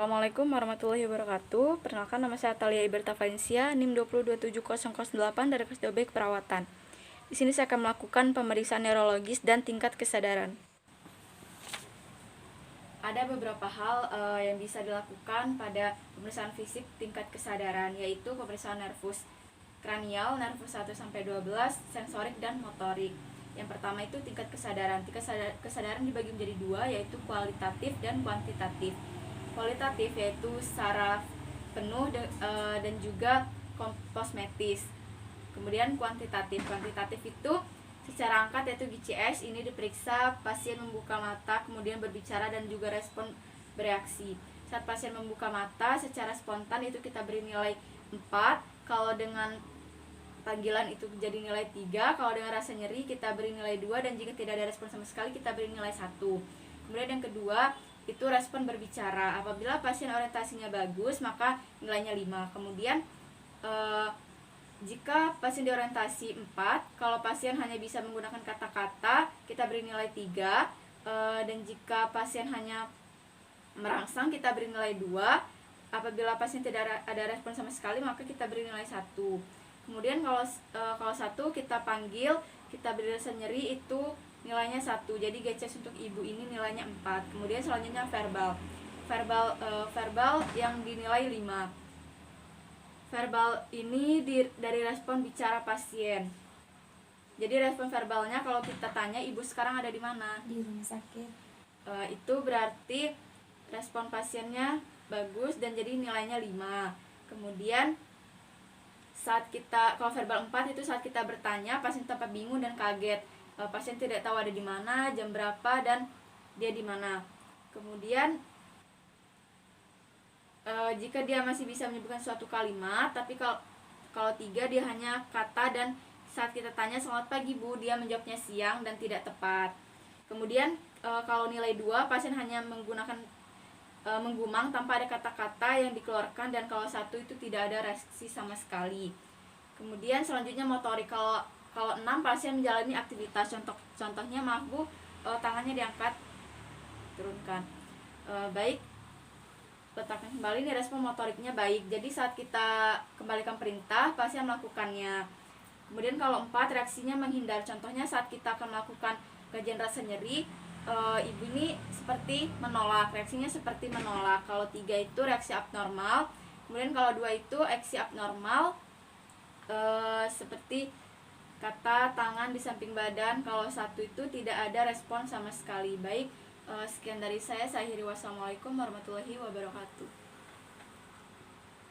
Assalamualaikum warahmatullahi wabarakatuh. Perkenalkan, nama saya Talia Iberta Valencia, NIM 2027008 dari kelas 2B Keperawatan. Di sini saya akan melakukan pemeriksaan neurologis dan tingkat kesadaran. Ada beberapa hal yang bisa dilakukan pada pemeriksaan fisik tingkat kesadaran, yaitu pemeriksaan nervus kranial, nervus 1-12, sensorik, dan motorik. Yang pertama itu tingkat kesadaran. Tingkat kesadaran dibagi menjadi dua, yaitu kualitatif dan kuantitatif. Kualitatif yaitu secara penuh dan juga kosmetis. Kemudian kuantitatif itu secara angkat yaitu GCS. Ini diperiksa pasien membuka mata, kemudian berbicara dan juga respon bereaksi. Saat pasien membuka mata secara spontan itu kita beri nilai 4. Kalau dengan panggilan itu jadi nilai 3. Kalau dengan rasa nyeri kita beri nilai 2, dan jika tidak ada respon sama sekali kita beri nilai 1. Kemudian yang kedua itu respon berbicara. Apabila pasien orientasinya bagus maka nilainya 5. Kemudian jika pasien diorientasi 4, kalau pasien hanya bisa menggunakan kata-kata kita beri nilai 3, dan jika pasien hanya merangsang kita beri nilai 2. Apabila pasien tidak ada respon sama sekali maka kita beri nilai 1. Kemudian kalau 1 kita panggil, kita beri rasa nyeri, itu nilainya 1. Jadi GCS untuk ibu ini nilainya 4. Kemudian selanjutnya verbal yang dinilai 5. Verbal ini dari respon bicara pasien. Jadi respon verbalnya kalau kita tanya, ibu sekarang ada di mana? Di rumah sakit. Itu berarti respon pasiennya bagus dan jadi nilainya 5. Kemudian kalau verbal 4 itu saat kita bertanya, pasien tampak bingung dan kaget. Pasien tidak tahu ada di mana, jam berapa, dan dia di mana. Kemudian jika dia masih bisa menyebutkan suatu kalimat, tapi kalau 3 dia hanya kata, dan saat kita tanya selamat pagi bu, dia menjawabnya siang dan tidak tepat. Kemudian kalau nilai 2 pasien hanya menggunakan menggumam tanpa ada kata-kata yang dikeluarkan, dan kalau 1 itu tidak ada reaksi sama sekali. Kemudian selanjutnya motorik. Kalau 6 pasien menjalani aktivitas, contohnya maaf bu, tangannya diangkat, turunkan. Baik, letakkan kembali. Ini respon motoriknya baik. Jadi saat kita kembalikan perintah, pasien melakukannya. Kemudian kalau 4 reaksinya menghindar, contohnya saat kita akan melakukan kajian rasa nyeri, ibu ini seperti menolak, reaksinya seperti menolak. Kalau 3 itu reaksi abnormal. Kemudian kalau 2 itu reaksi abnormal, seperti kata, tangan di samping badan. Kalau 1 itu tidak ada respon sama sekali. Baik, sekian dari saya akhiri. Wassalamualaikum warahmatullahi wabarakatuh.